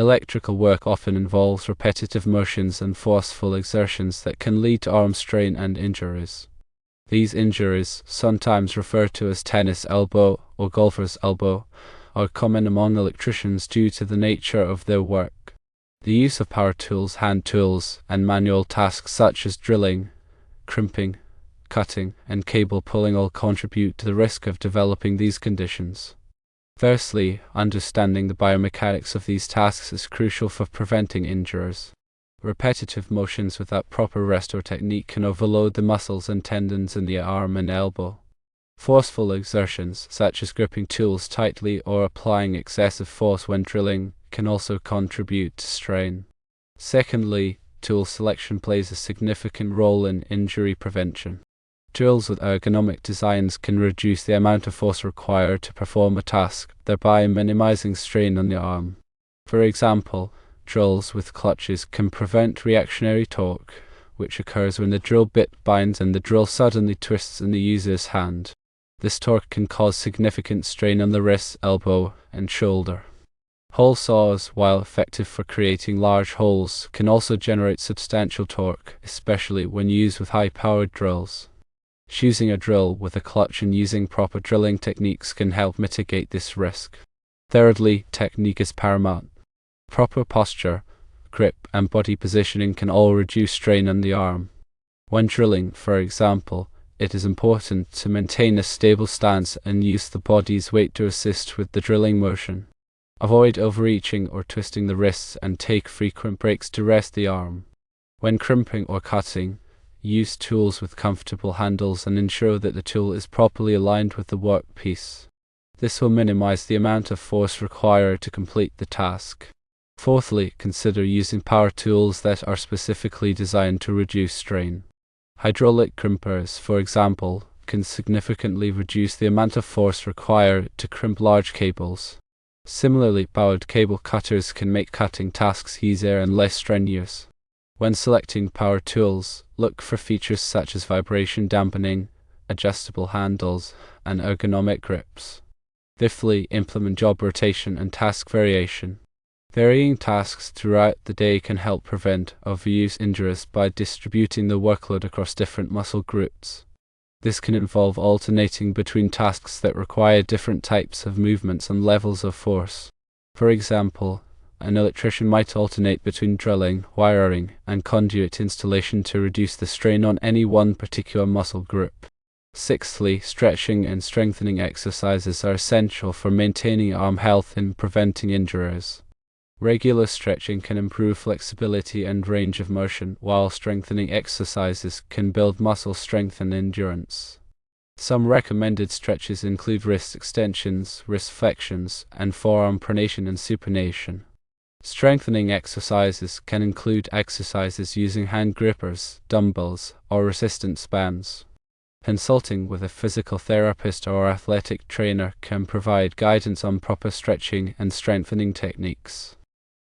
Electrical work often involves repetitive motions and forceful exertions that can lead to arm strain and injuries. These injuries, sometimes referred to as tennis elbow or golfer's elbow, are common among electricians due to the nature of their work. The use of power tools, hand tools, and manual tasks such as drilling, crimping, cutting, and cable pulling all contribute to the risk of developing these conditions. Firstly, understanding the biomechanics of these tasks is crucial for preventing injuries. Repetitive motions without proper rest or technique can overload the muscles and tendons in the arm and elbow. Forceful exertions, such as gripping tools tightly or applying excessive force when drilling, can also contribute to strain. Secondly, tool selection plays a significant role in injury prevention. Tools with ergonomic designs can reduce the amount of force required to perform a task, thereby minimizing strain on the arm. For example, drills with clutches can prevent reactionary torque, which occurs when the drill bit binds and the drill suddenly twists in the user's hand. This torque can cause significant strain on the wrist, elbow, and shoulder. Hole saws, while effective for creating large holes, can also generate substantial torque, especially when used with high-powered drills. Choosing a drill with a clutch and using proper drilling techniques can help mitigate this risk. Thirdly, technique is paramount. Proper posture, grip, and body positioning can all reduce strain on the arm. When drilling, for example, it is important to maintain a stable stance and use the body's weight to assist with the drilling motion. Avoid overreaching or twisting the wrists and take frequent breaks to rest the arm. When crimping or cutting, use tools with comfortable handles and ensure that the tool is properly aligned with the workpiece. This will minimize the amount of force required to complete the task. Fourthly, consider using power tools that are specifically designed to reduce strain. Hydraulic crimpers, for example, can significantly reduce the amount of force required to crimp large cables. Similarly, powered cable cutters can make cutting tasks easier and less strenuous. When selecting power tools, look for features such as vibration dampening, adjustable handles, and ergonomic grips. Fifthly, implement job rotation and task variation. Varying tasks throughout the day can help prevent overuse injuries by distributing the workload across different muscle groups. This can involve alternating between tasks that require different types of movements and levels of force. For example, an electrician might alternate between drilling, wiring, and conduit installation to reduce the strain on any one particular muscle group. Sixthly, stretching and strengthening exercises are essential for maintaining arm health and preventing injuries. Regular stretching can improve flexibility and range of motion, while strengthening exercises can build muscle strength and endurance. Some recommended stretches include wrist extensions, wrist flexions, and forearm pronation and supination. Strengthening exercises can include exercises using hand grippers, dumbbells, or resistance bands. Consulting with a physical therapist or athletic trainer can provide guidance on proper stretching and strengthening techniques.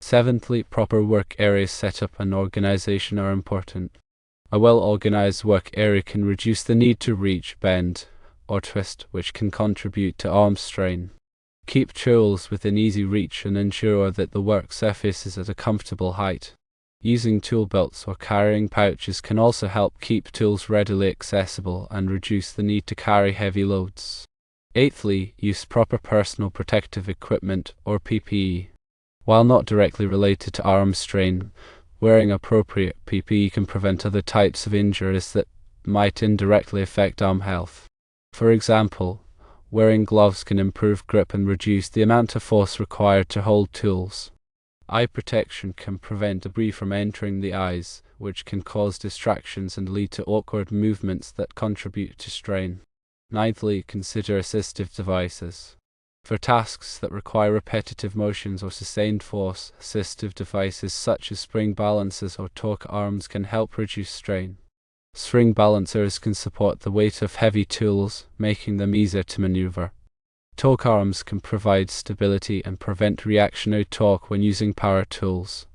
Seventhly, proper work area setup and organization are important. A well-organized work area can reduce the need to reach, bend, or twist, which can contribute to arm strain. Keep tools within easy reach and ensure that the work surface is at a comfortable height. Using tool belts or carrying pouches can also help keep tools readily accessible and reduce the need to carry heavy loads. Eighthly, use proper personal protective equipment or PPE. While not directly related to arm strain, wearing appropriate PPE can prevent other types of injuries that might indirectly affect arm health. For example, wearing gloves can improve grip and reduce the amount of force required to hold tools. Eye protection can prevent debris from entering the eyes, which can cause distractions and lead to awkward movements that contribute to strain. Ninthly, consider assistive devices. For tasks that require repetitive motions or sustained force, assistive devices such as spring balancers or torque arms can help reduce strain. Spring balancers can support the weight of heavy tools, making them easier to maneuver. Torque arms can provide stability and prevent reactionary torque when using power tools.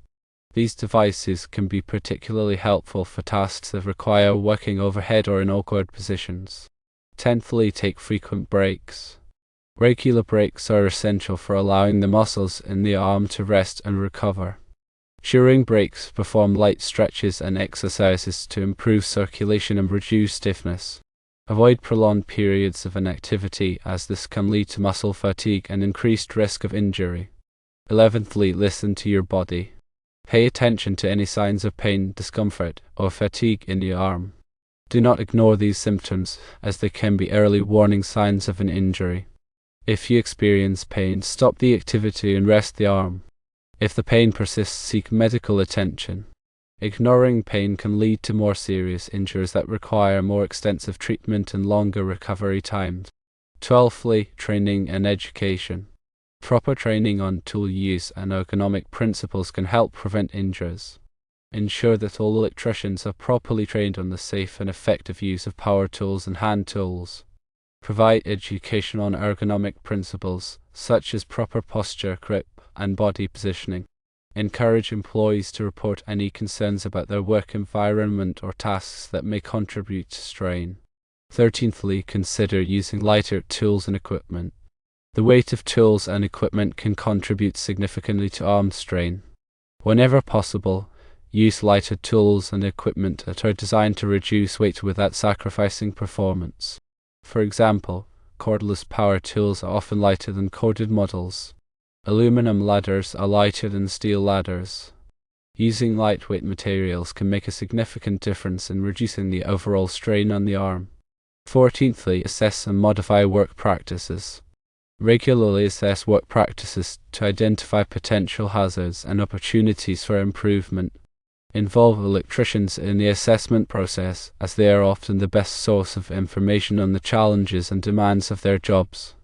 These devices can be particularly helpful for tasks that require working overhead or in awkward positions. Tenthly, take frequent breaks. Regular breaks are essential for allowing the muscles in the arm to rest and recover. During breaks, perform light stretches and exercises to improve circulation and reduce stiffness. Avoid prolonged periods of inactivity, as this can lead to muscle fatigue and increased risk of injury. 11thly, listen to your body. Pay attention to any signs of pain, discomfort, or fatigue in the arm. Do not ignore these symptoms, as they can be early warning signs of an injury. If you experience pain, stop the activity and rest the arm. If the pain persists, seek medical attention. Ignoring pain can lead to more serious injuries that require more extensive treatment and longer recovery times. 12thly, training and education. Proper training on tool use and ergonomic principles can help prevent injuries. Ensure that all electricians are properly trained on the safe and effective use of power tools and hand tools. Provide education on ergonomic principles, such as proper posture, grip, and body positioning. Encourage employees to report any concerns about their work environment or tasks that may contribute to strain. 13thly, consider using lighter tools and equipment. The weight of tools and equipment can contribute significantly to arm strain. Whenever possible, use lighter tools and equipment that are designed to reduce weight without sacrificing performance. For example, cordless power tools are often lighter than corded models. Aluminum ladders are lighter than steel ladders. Using lightweight materials can make a significant difference in reducing the overall strain on the arm. 14thly, assess and modify work practices. Regularly assess work practices to identify potential hazards and opportunities for improvement. Involve electricians in the assessment process, as they are often the best source of information on the challenges and demands of their jobs.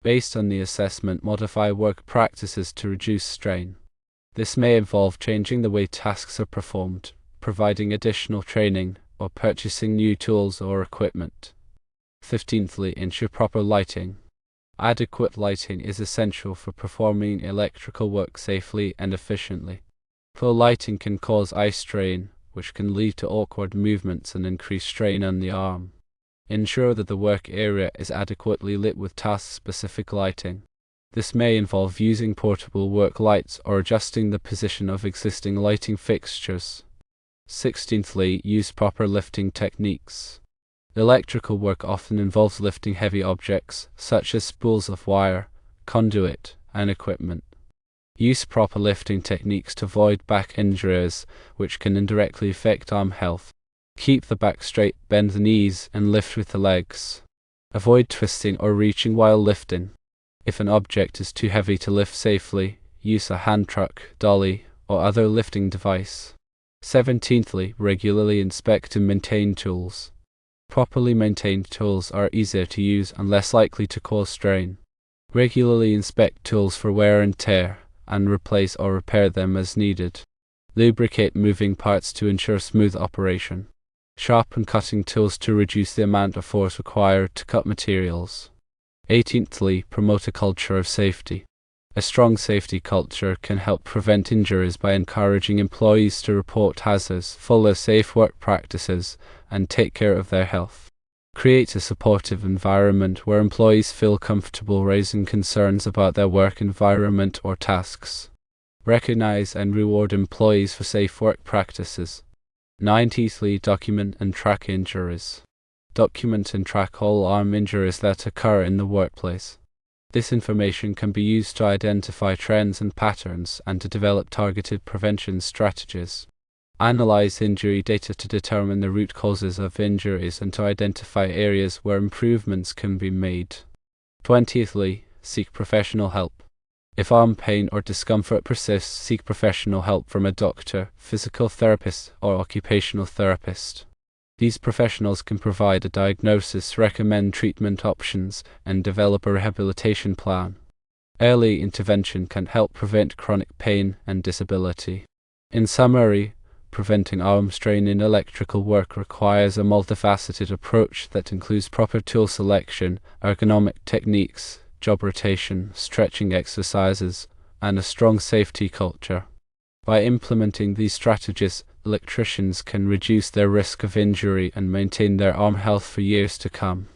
Based on the assessment, modify work practices to reduce strain. This may involve changing the way tasks are performed, providing additional training, or purchasing new tools or equipment. 15thly, ensure proper lighting. Adequate lighting is essential for performing electrical work safely and efficiently. Poor lighting can cause eye strain, which can lead to awkward movements and increase strain on the arm. Ensure that the work area is adequately lit with task-specific lighting. This may involve using portable work lights or adjusting the position of existing lighting fixtures. 16thly, use proper lifting techniques. Electrical work often involves lifting heavy objects, such as spools of wire, conduit, and equipment. Use proper lifting techniques to avoid back injuries, which can indirectly affect arm health. Keep the back straight, bend the knees, and lift with the legs. Avoid twisting or reaching while lifting. If an object is too heavy to lift safely, use a hand truck, dolly, or other lifting device. 17thly, regularly inspect and maintain tools. Properly maintained tools are easier to use and less likely to cause strain. Regularly inspect tools for wear and tear, and replace or repair them as needed. Lubricate moving parts to ensure smooth operation. Sharpen cutting tools to reduce the amount of force required to cut materials. 18thly, promote a culture of safety. A strong safety culture can help prevent injuries by encouraging employees to report hazards, follow safe work practices, and take care of their health. Create a supportive environment where employees feel comfortable raising concerns about their work environment or tasks. Recognize and reward employees for safe work practices. 19thly, document and track injuries. Document and track all arm injuries that occur in the workplace. This information can be used to identify trends and patterns and to develop targeted prevention strategies. Analyze injury data to determine the root causes of injuries and to identify areas where improvements can be made. 20thly, seek professional help. If arm pain or discomfort persists, seek professional help from a doctor, physical therapist, or occupational therapist. These professionals can provide a diagnosis, recommend treatment options, and develop a rehabilitation plan. Early intervention can help prevent chronic pain and disability. In summary, preventing arm strain in electrical work requires a multifaceted approach that includes proper tool selection, ergonomic techniques, job rotation, stretching exercises, and a strong safety culture. By implementing these strategies, electricians can reduce their risk of injury and maintain their arm health for years to come.